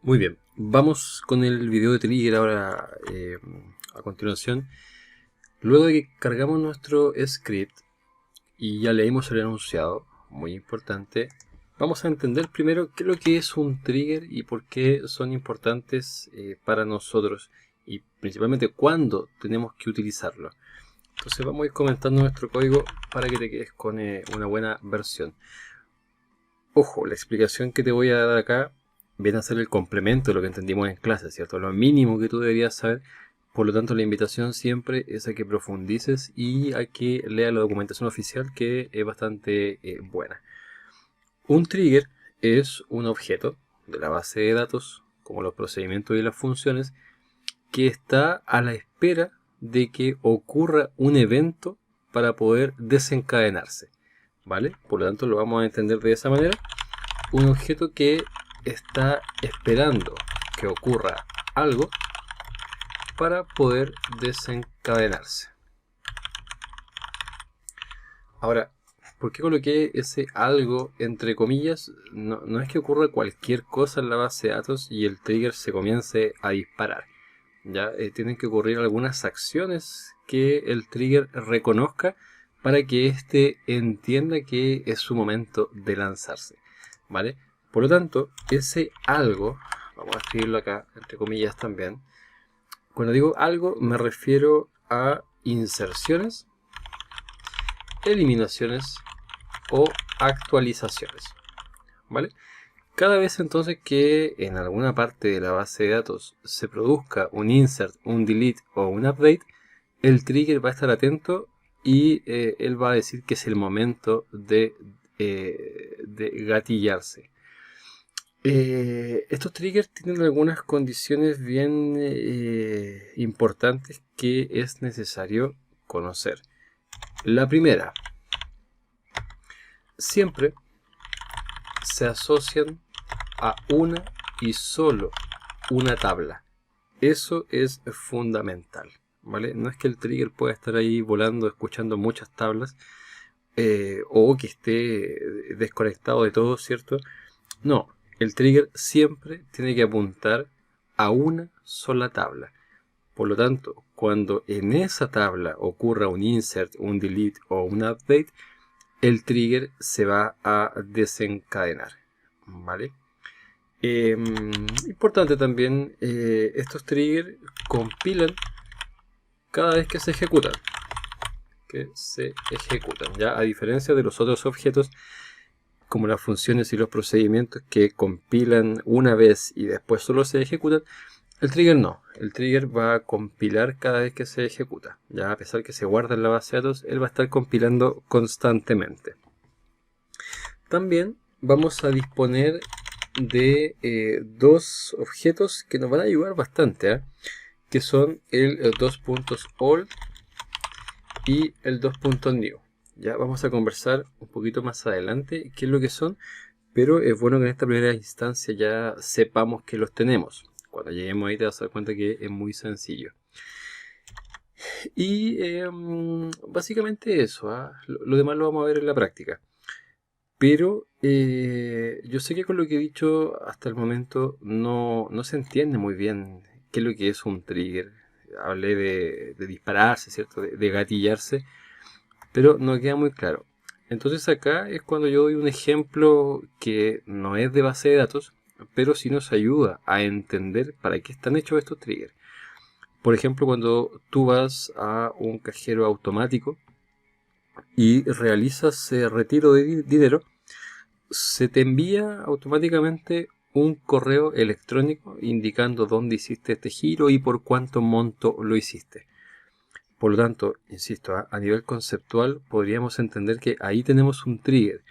Muy bien, vamos con el video de trigger ahora a continuación. Luego de que cargamos nuestro script y ya leímos el enunciado, muy importante, vamos a entender primero qué es lo que es un trigger y por qué son importantes para nosotros y principalmente cuándo tenemos que utilizarlo. Entonces vamos a ir comentando nuestro código para que te quedes con una buena versión. Ojo, la explicación que te voy a dar acá viene a ser el complemento de lo que entendimos en clase, ¿cierto? Lo mínimo que tú deberías saber. Por lo tanto, la invitación siempre es a que profundices y a que leas la documentación oficial, que es bastante buena. Un trigger es un objeto de la base de datos, como los procedimientos y las funciones, que está a la espera de que ocurra un evento para poder desencadenarse, ¿vale? Por lo tanto, lo vamos a entender de esa manera. Un objeto que está esperando que ocurra algo para poder desencadenarse. Ahora, ¿por qué coloqué ese algo entre comillas? No es que ocurra cualquier cosa en la base de datos y el trigger se comience a disparar. Ya tienen que ocurrir algunas acciones que el trigger reconozca para que éste entienda que es su momento de lanzarse, ¿vale? Por lo tanto, ese algo, vamos a escribirlo acá entre comillas también. Cuando digo algo me refiero a inserciones, eliminaciones o actualizaciones, ¿vale? Cada vez entonces que en alguna parte de la base de datos se produzca un insert, un delete o un update, el trigger va a estar atento y él va a decir que es el momento de gatillarse. Estos triggers tienen algunas condiciones bien importantes que es necesario conocer. La primera, siempre se asocian a una y solo una tabla. Eso es fundamental, ¿vale? No es que el trigger pueda estar ahí volando escuchando muchas tablas o que esté desconectado de todo, ¿cierto? No, el trigger siempre tiene que apuntar a una sola tabla. Por lo tanto, cuando en esa tabla ocurra un insert, un delete o un update, el trigger se va a desencadenar, ¿vale? Importante también, estos triggers compilan cada vez que se ejecutan. Ya a diferencia de los otros objetos, como las funciones y los procedimientos que compilan una vez y después solo se ejecutan, el trigger no. El trigger va a compilar cada vez que se ejecuta. Ya a pesar que se guarda en la base de datos, él va a estar compilando constantemente. También vamos a disponer de dos objetos que nos van a ayudar bastante, que son el 2.old y el 2.new. Ya vamos a conversar un poquito más adelante qué es lo que son, pero es bueno que en esta primera instancia ya sepamos que los tenemos. Cuando lleguemos ahí te vas a dar cuenta que es muy sencillo. Y básicamente eso, lo demás lo vamos a ver en la práctica. Pero yo sé que con lo que he dicho hasta el momento no se entiende muy bien qué es lo que es un trigger. Hablé de dispararse, ¿cierto? De gatillarse, pero no queda muy claro. Entonces acá es cuando yo doy un ejemplo que no es de base de datos, pero sí nos ayuda a entender para qué están hechos estos triggers. Por ejemplo, cuando tú vas a un cajero automático y realizas retiro de dinero, se te envía automáticamente un correo electrónico indicando dónde hiciste este giro y por cuánto monto lo hiciste. Por lo tanto, insisto, a nivel conceptual podríamos entender que ahí tenemos un trigger.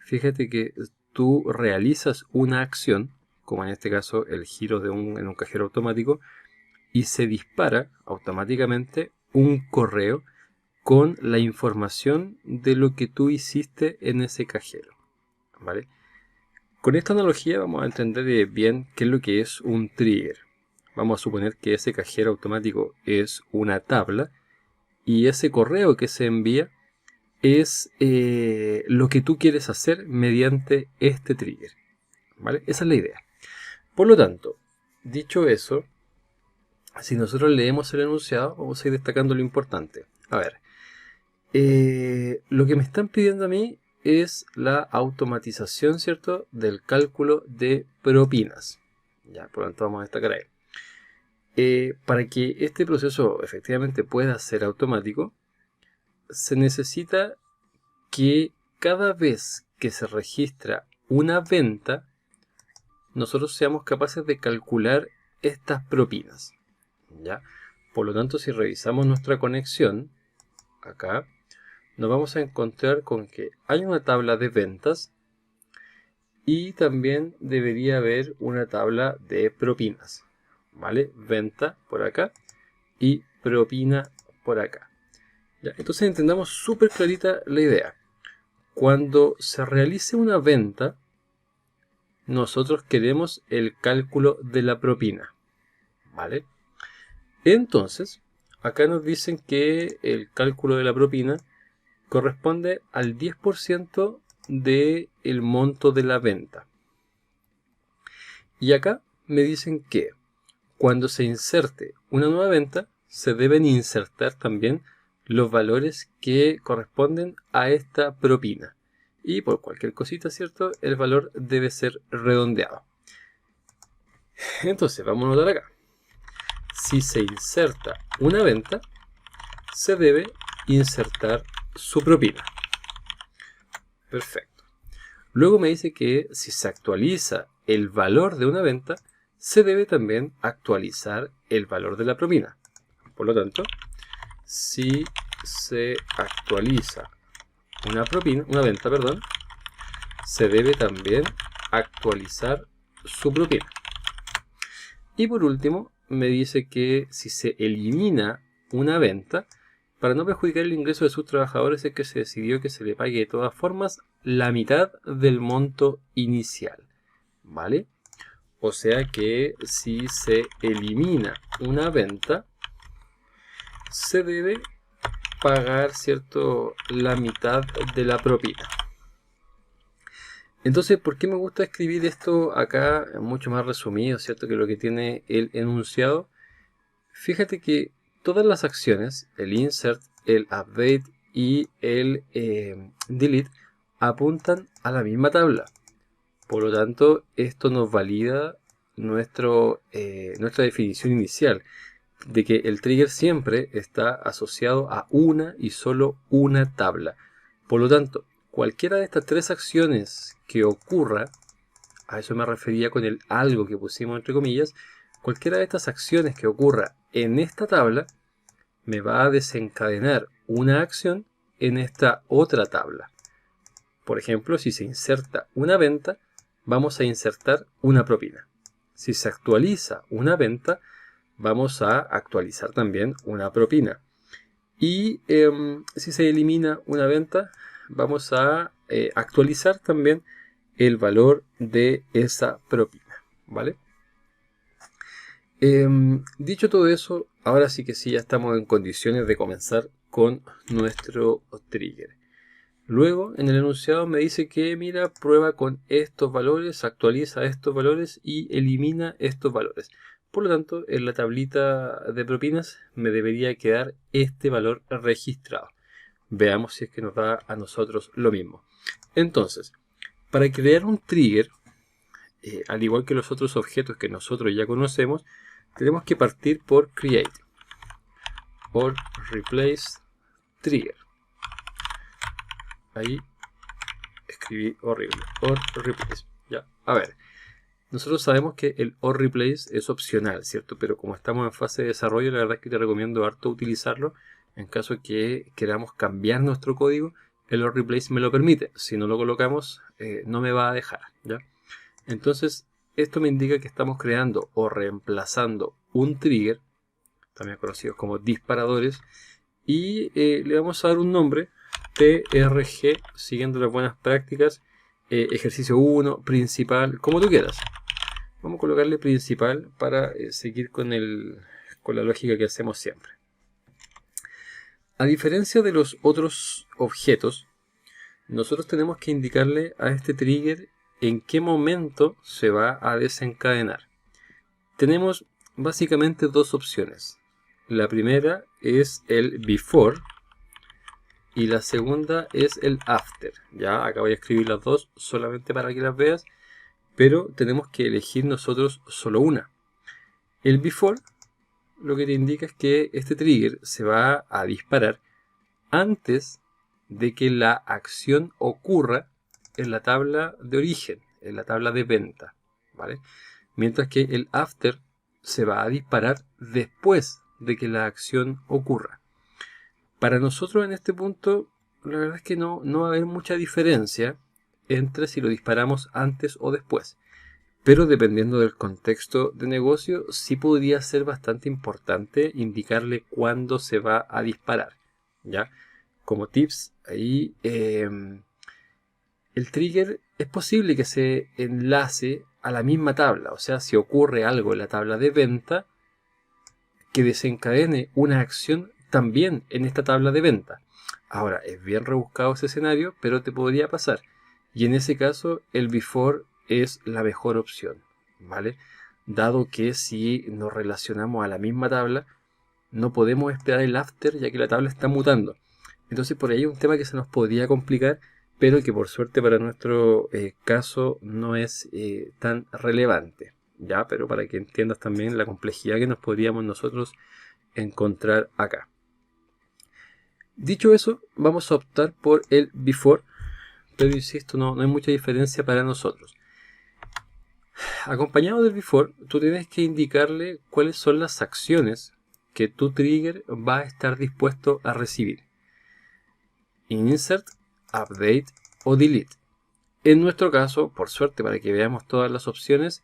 Fíjate que tú realizas una acción, como en este caso el giro en un cajero automático, y se dispara automáticamente un correo con la información de lo que tú hiciste en ese cajero, ¿vale? Con esta analogía vamos a entender bien qué es lo que es un trigger. Vamos a suponer que ese cajero automático es una tabla y ese correo que se envía es lo que tú quieres hacer mediante este trigger, ¿vale? Esa es la idea. Por lo tanto, dicho eso, si nosotros leemos el enunciado, vamos a ir destacando lo importante. A ver, lo que me están pidiendo a mí es la automatización, ¿cierto?, del cálculo de propinas. Ya, por lo tanto vamos a destacar ahí. Para que este proceso efectivamente pueda ser automático, se necesita que cada vez que se registra una venta, nosotros seamos capaces de calcular estas propinas, ¿ya? Por lo tanto, si revisamos nuestra conexión, acá, nos vamos a encontrar con que hay una tabla de ventas y también debería haber una tabla de propinas, ¿vale? Venta por acá y propina por acá. ¿Ya? Entonces entendamos súper clarita la idea. Cuando se realice una venta, nosotros queremos el cálculo de la propina, ¿vale? Entonces, acá nos dicen que el cálculo de la propina corresponde al 10% del monto de la venta. Y acá me dicen que cuando se inserte una nueva venta, se deben insertar también los valores que corresponden a esta propina. Y por cualquier cosita, ¿cierto?, el valor debe ser redondeado. Entonces, vamos a notar acá. Si se inserta una venta, se debe insertar su propina. Perfecto. Luego me dice que si se actualiza el valor de una venta, se debe también actualizar el valor de la propina. Por lo tanto, si se actualiza una venta, se debe también actualizar su propina. Y por último, me dice que si se elimina una venta, para no perjudicar el ingreso de sus trabajadores, es que se decidió que se le pague de todas formas la mitad del monto inicial, ¿vale? O sea que si se elimina una venta, se debe pagar, ¿cierto?, la mitad de la propina. Entonces, ¿por qué me gusta escribir esto acá mucho más resumido, ¿cierto?, que lo que tiene el enunciado? Fíjate que todas las acciones, el insert, el update y el delete, apuntan a la misma tabla. Por lo tanto, esto nos valida nuestra definición inicial de que el trigger siempre está asociado a una y solo una tabla. Por lo tanto, cualquiera de estas tres acciones que ocurra, a eso me refería con el algo que pusimos entre comillas, cualquiera de estas acciones que ocurra en esta tabla me va a desencadenar una acción en esta otra tabla. Por ejemplo, si se inserta una venta, vamos a insertar una propina. Si se actualiza una venta, vamos a actualizar también una propina. Y si se elimina una venta, vamos a actualizar también el valor de esa propina, ¿vale? Dicho todo eso, ahora sí que sí, ya estamos en condiciones de comenzar con nuestro trigger. Luego, en el enunciado me dice que, mira, prueba con estos valores, actualiza estos valores y elimina estos valores. Por lo tanto, en la tablita de propinas me debería quedar este valor registrado. Veamos si es que nos da a nosotros lo mismo. Entonces, para crear un trigger, al igual que los otros objetos que nosotros ya conocemos, tenemos que partir por create or replace trigger. Ahí escribí horrible, or replace. Ya, a ver, nosotros sabemos que el or replace es opcional, ¿cierto? Pero como estamos en fase de desarrollo, la verdad es que te recomiendo harto utilizarlo en caso que queramos cambiar nuestro código. El or replace me lo permite. Si no lo colocamos, no me va a dejar, ¿ya? Entonces, esto me indica que estamos creando o reemplazando un trigger, también conocidos como disparadores, y le vamos a dar un nombre, TRG, siguiendo las buenas prácticas, ejercicio 1, principal, como tú quieras. Vamos a colocarle principal para seguir con la lógica que hacemos siempre. A diferencia de los otros objetos, nosotros tenemos que indicarle a este trigger en qué momento se va a desencadenar. tenemos básicamente dos opciones. La primera es el before y la segunda es el after. Ya, acá voy a escribir las dos solamente para que las veas, pero tenemos que elegir nosotros solo una. El before lo que te indica es que este trigger se va a disparar antes de que la acción ocurra en la tabla de origen, en la tabla de venta, ¿vale? Mientras que el after se va a disparar después de que la acción ocurra. Para nosotros en este punto, la verdad es que no va a haber mucha diferencia entre si lo disparamos antes o después. Pero dependiendo del contexto de negocio, sí podría ser bastante importante indicarle cuándo se va a disparar, ¿ya? Como tips, ahí el trigger es posible que se enlace a la misma tabla. O sea, si ocurre algo en la tabla de venta, que desencadene una acción también en esta tabla de venta. Ahora, es bien rebuscado ese escenario, pero te podría pasar. Y en ese caso, el before es la mejor opción, ¿vale? Dado que si nos relacionamos a la misma tabla, no podemos esperar el after, ya que la tabla está mutando. Entonces, por ahí hay un tema que se nos podría complicar, pero que por suerte para nuestro caso no es tan relevante. Ya, pero para que entiendas también la complejidad que nos podríamos nosotros encontrar acá. Dicho eso, vamos a optar por el before, pero insisto, no hay mucha diferencia para nosotros. Acompañado del before, tú tienes que indicarle cuáles son las acciones que tu trigger va a estar dispuesto a recibir. Insert, update o delete. En nuestro caso, por suerte, para que veamos todas las opciones,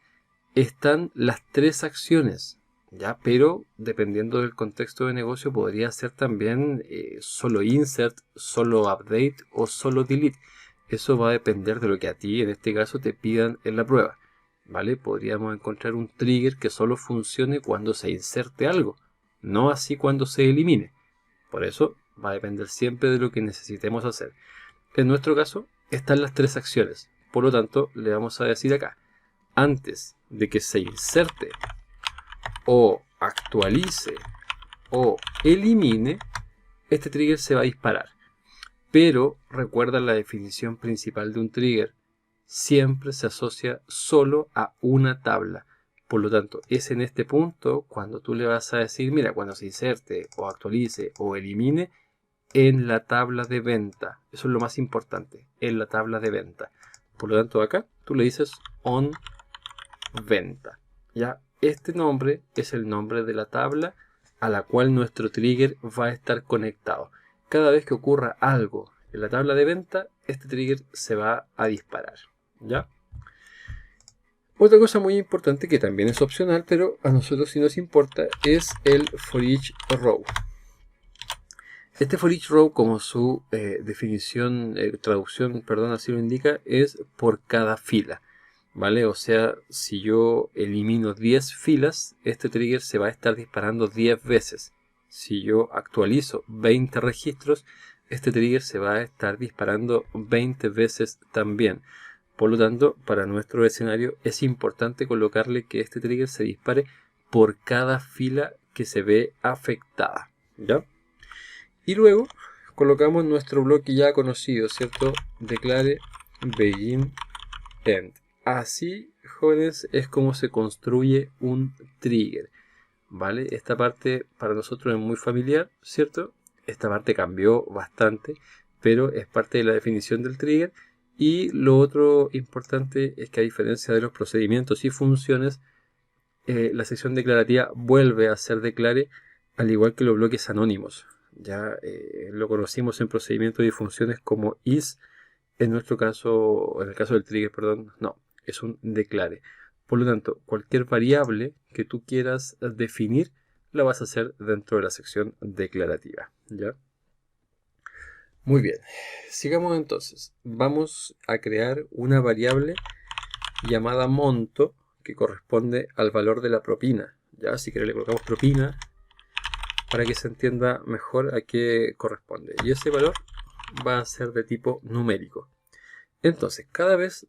están las tres acciones, ¿ya? Pero dependiendo del contexto de negocio podría ser también solo insert, solo update o solo delete. Eso va a depender de lo que a ti en este caso te pidan en la prueba, ¿vale? Podríamos encontrar un trigger que solo funcione cuando se inserte algo, no así cuando se elimine. Por eso va a depender siempre de lo que necesitemos hacer. En nuestro caso están las tres acciones, por lo tanto le vamos a decir acá: antes de que se inserte o actualice o elimine, este trigger se va a disparar. Pero recuerda la definición principal de un trigger: siempre se asocia solo a una tabla. Por lo tanto, es en este punto cuando tú le vas a decir, mira, cuando se inserte o actualice o elimine en la tabla de venta. Eso es lo más importante, en la tabla de venta. Por lo tanto, acá tú le dices on venta. Ya, este nombre es el nombre de la tabla a la cual nuestro trigger va a estar conectado. Cada vez que ocurra algo en la tabla de venta, este trigger se va a disparar, ¿ya? Otra cosa muy importante que también es opcional, pero a nosotros sí nos importa, es el for each row. Este for each row, como su traducción, perdón, así lo indica, es por cada fila, ¿vale? O sea, si yo elimino 10 filas, este trigger se va a estar disparando 10 veces. Si yo actualizo 20 registros, este trigger se va a estar disparando 20 veces también. Por lo tanto, para nuestro escenario es importante colocarle que este trigger se dispare por cada fila que se ve afectada, ¿ya? Y luego colocamos nuestro bloque ya conocido, ¿cierto? Declare begin end. Así, jóvenes, es como se construye un trigger, ¿vale? Esta parte para nosotros es muy familiar, ¿cierto? Esta parte cambió bastante, pero es parte de la definición del trigger. Y lo otro importante es que, a diferencia de los procedimientos y funciones, la sección declarativa vuelve a ser declare, al igual que los bloques anónimos. Ya lo conocimos en procedimientos y funciones como is. En nuestro caso, en el caso del trigger, perdón, no, es un declare. Por lo tanto, cualquier variable que tú quieras definir la vas a hacer dentro de la sección declarativa, ¿ya? Muy bien, sigamos entonces. Vamos a crear una variable llamada monto que corresponde al valor de la propina. Ya, si querés le colocamos propina para que se entienda mejor a qué corresponde. Y ese valor va a ser de tipo numérico. Entonces,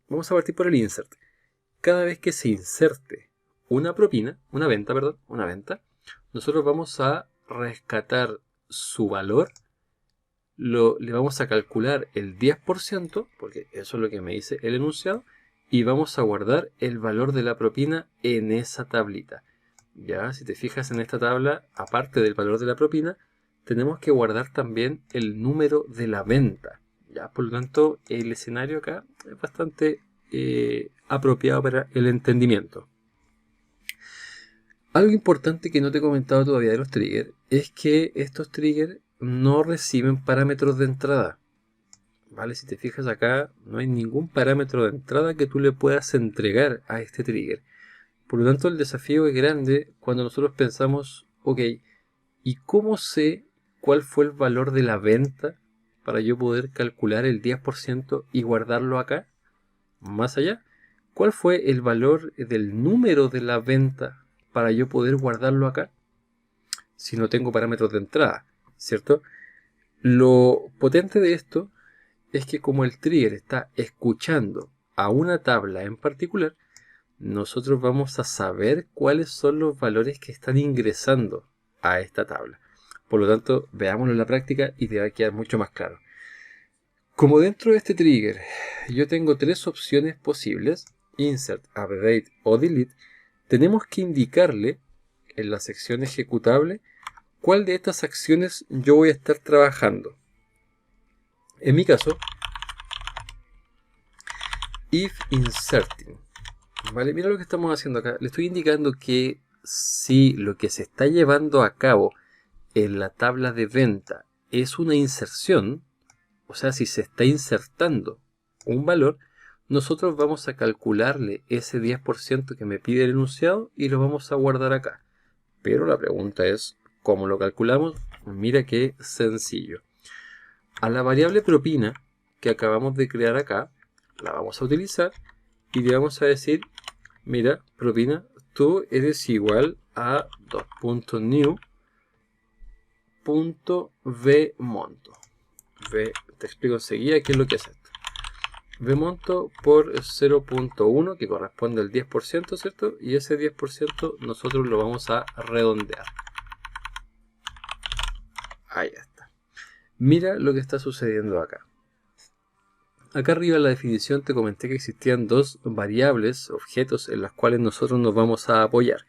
vamos a partir por el insert. Cada vez que se inserte una propina, una venta, perdón, una venta, nosotros vamos a rescatar su valor, le vamos a calcular el 10%, porque eso es lo que me dice el enunciado, y vamos a guardar el valor de la propina en esa tablita. Ya, si te fijas en esta tabla, aparte del valor de la propina, tenemos que guardar también el número de la venta. Ya, por lo tanto, el escenario acá es bastante apropiado para el entendimiento. Algo importante que no te he comentado todavía de los triggers es que estos triggers no reciben parámetros de entrada. ¿Vale? Si te fijas acá, no hay ningún parámetro de entrada que tú le puedas entregar a este trigger. Por lo tanto, el desafío es grande cuando nosotros pensamos, ok, ¿y cómo sé cuál fue el valor de la venta para yo poder calcular el 10% y guardarlo acá? Más allá, ¿cuál fue el valor del número de la venta para yo poder guardarlo acá? Si no tengo parámetros de entrada, ¿cierto? Lo potente de esto es que como el trigger está escuchando a una tabla en particular, nosotros vamos a saber cuáles son los valores que están ingresando a esta tabla. Por lo tanto, veámoslo en la práctica y te va a quedar mucho más claro. Como dentro de este trigger yo tengo tres opciones posibles, Insert, Update o Delete, tenemos que indicarle en la sección ejecutable cuál de estas acciones yo voy a estar trabajando. En mi caso, if inserting. Vale, mira lo que estamos haciendo acá. Le estoy indicando que si lo que se está llevando a cabo en la tabla de venta es una inserción, o sea, si se está insertando un valor, nosotros vamos a calcularle ese 10% que me pide el enunciado y lo vamos a guardar acá. Pero la pregunta es, ¿cómo lo calculamos? Mira qué sencillo. A la variable propina que acabamos de crear acá, la vamos a utilizar y le vamos a decir, mira, propina, tú eres igual a 2.new.vmonto. Te explico enseguida qué es lo que es esto. Vmonto por 0.1, que corresponde al 10%, ¿cierto? Y ese 10% nosotros lo vamos a redondear. Ahí está. Mira lo que está sucediendo acá. Acá arriba en la definición te comenté que existían dos variables, objetos, en las cuales nosotros nos vamos a apoyar.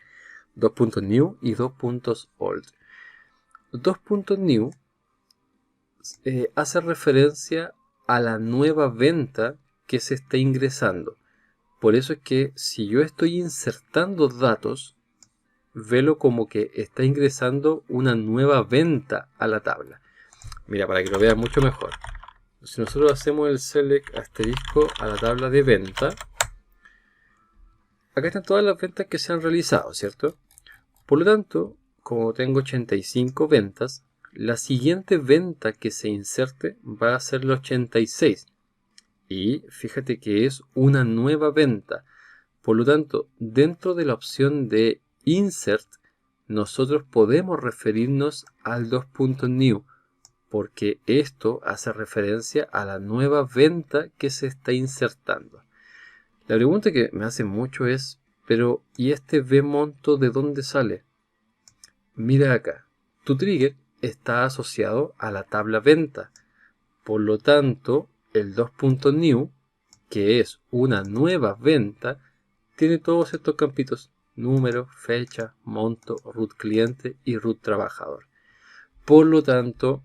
2.new y 2.old. 2.new hace referencia a la nueva venta que se está ingresando. Por eso es que si yo estoy insertando datos, velo como que está ingresando una nueva venta a la tabla. Mira, para que lo veas mucho mejor. Si nosotros hacemos el select asterisco a la tabla de venta, acá están todas las ventas que se han realizado, ¿cierto? Por lo tanto, como tengo 85 ventas, la siguiente venta que se inserte va a ser la 86. Y fíjate que es una nueva venta. Por lo tanto, dentro de la opción de Insert, nosotros podemos referirnos al 2.new, porque esto hace referencia a la nueva venta que se está insertando. La pregunta que me hace mucho es, pero ¿y este vmonto de dónde sale? Mira acá, tu trigger está asociado a la tabla venta. Por lo tanto, el 2.new, que es una nueva venta, tiene todos estos campitos: número, fecha, monto, root cliente y root trabajador. Por lo tanto,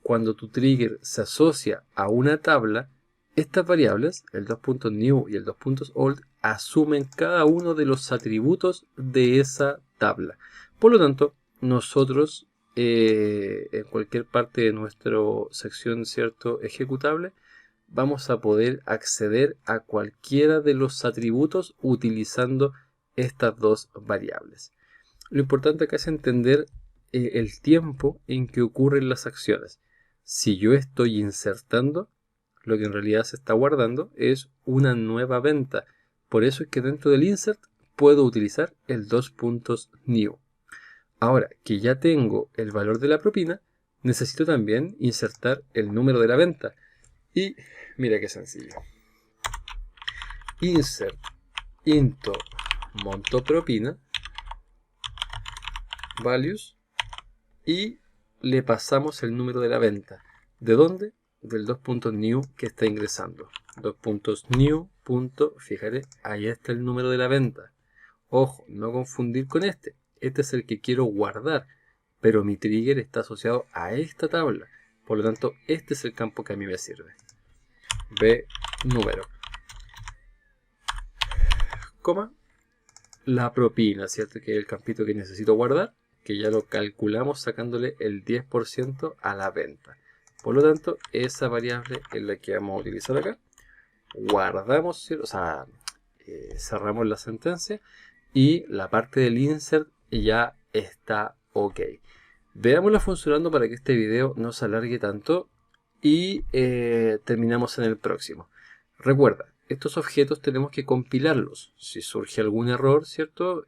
cuando tu trigger se asocia a una tabla, estas variables, el 2.new y el 2.old, asumen cada uno de los atributos de esa tabla. Por lo tanto, nosotros en cualquier parte de nuestra sección, ¿cierto?, ejecutable, vamos a poder acceder a cualquiera de los atributos utilizando estas dos variables. Lo importante acá es entender el tiempo en que ocurren las acciones. Si yo estoy insertando, lo que en realidad se está guardando es una nueva venta. Por eso es que dentro del insert puedo utilizar el 2.new. Ahora que ya tengo el valor de la propina, necesito también insertar el número de la venta. Y mira qué sencillo. Insert into monto propina, values, y le pasamos el número de la venta. ¿De dónde? Del 2.new que está ingresando. 2.new. Fíjate, ahí está el número de la venta. Ojo, no confundir con este. Este es el que quiero guardar, pero mi trigger está asociado a esta tabla. Por lo tanto, este es el campo que a mí me sirve. B número, coma, la propina, ¿cierto? Que es el campito que necesito guardar, que ya lo calculamos sacándole el 10% a la venta. Por lo tanto, esa variable es la que vamos a utilizar acá. Guardamos, ¿cierto? O sea, cerramos la sentencia y la parte del insert ya está ok. Veámosla funcionando para que este video no se alargue tanto y terminamos en el próximo. Recuerda, estos objetos tenemos que compilarlos. Si surge algún error, ¿cierto?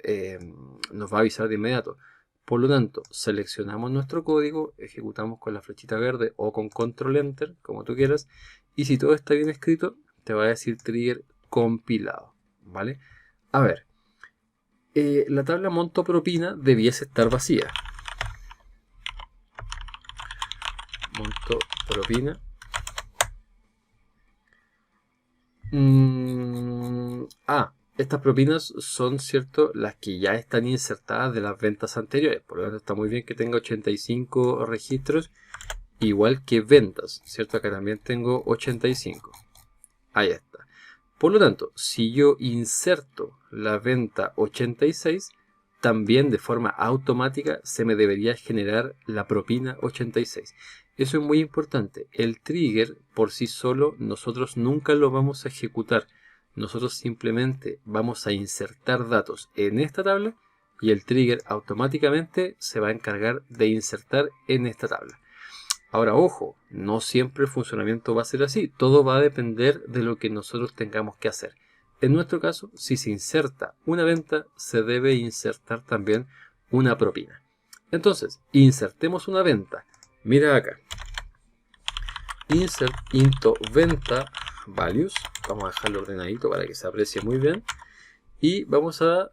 Nos va a avisar de inmediato. Por lo tanto, seleccionamos nuestro código, ejecutamos con la flechita verde o con control enter, como tú quieras, y si todo está bien escrito, te va a decir trigger compilado, ¿vale? A ver, la tabla monto propina debiese estar vacía. Monto propina. Estas propinas son, ¿cierto?, las que ya están insertadas de las ventas anteriores. Por lo tanto, está muy bien que tenga 85 registros, igual que ventas, ¿cierto? Acá también tengo 85. Ahí está. Por lo tanto, si yo inserto la venta 86, también de forma automática se me debería generar la propina 86. Eso es muy importante. El trigger por sí solo nosotros nunca lo vamos a ejecutar. Nosotros simplemente vamos a insertar datos en esta tabla y el trigger automáticamente se va a encargar de insertar en esta tabla. Ahora, ojo, no siempre el funcionamiento va a ser así. Todo va a depender de lo que nosotros tengamos que hacer. En nuestro caso, si se inserta una venta, se debe insertar también una propina. Entonces, insertemos una venta. Mira acá. Insert into venta values. Vamos a dejarlo ordenadito para que se aprecie muy bien. Y vamos a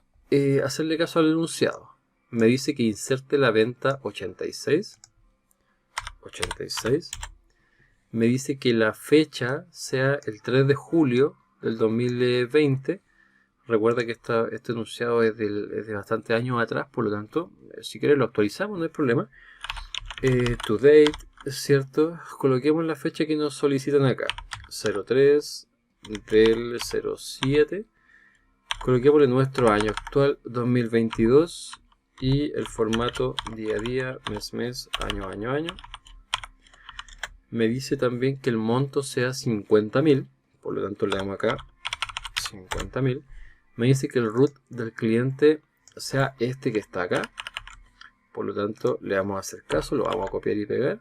hacerle caso al enunciado. Me dice que inserte la venta 86. 86. Me dice que la fecha sea el 3 de julio del 2020. Recuerda que este enunciado es de bastantes años atrás, por lo tanto, si quieres lo actualizamos, no hay problema. To date, ¿cierto? Coloquemos la fecha que nos solicitan acá. 03 del 07. Coloquémosle nuestro año actual, 2022. Y el formato día a día, mes, año, año. Me dice también que el monto sea 50.000. Por lo tanto, le damos acá 50.000. Me dice que el root del cliente sea este que está acá. Por lo tanto, le vamos a hacer caso, lo vamos a copiar y pegar.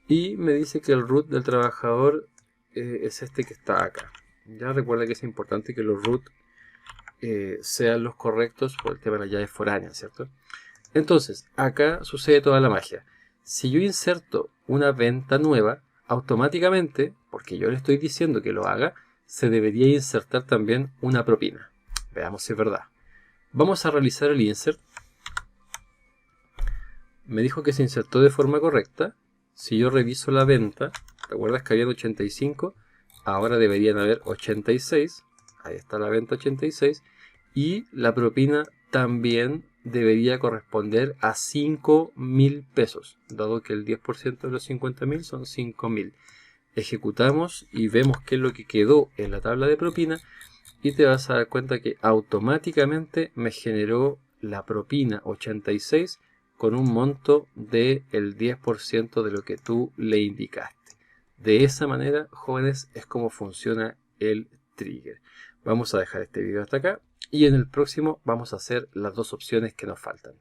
Y me dice que el root del trabajador es este que está acá. Ya recuerda que es importante que los root sean los correctos por el tema de las llaves foráneas, ¿cierto? Entonces, acá sucede toda la magia. Si yo inserto una venta nueva, automáticamente, porque yo le estoy diciendo que lo haga, se debería insertar también una propina. Veamos si es verdad. Vamos a realizar el insert. Me dijo que se insertó de forma correcta. Si yo reviso la venta, ¿recuerdas que habían 85? Ahora deberían haber 86. Ahí está la venta 86. Y la propina también debería corresponder a 5.000 pesos, dado que el 10% de los 50.000 son 5.000. Ejecutamos y vemos qué es lo que quedó en la tabla de propina y te vas a dar cuenta que automáticamente me generó la propina 86 con un monto del 10% de lo que tú le indicaste. De esa manera, jóvenes, es como funciona el trigger. Vamos a dejar este video hasta acá y en el próximo vamos a hacer las dos opciones que nos faltan.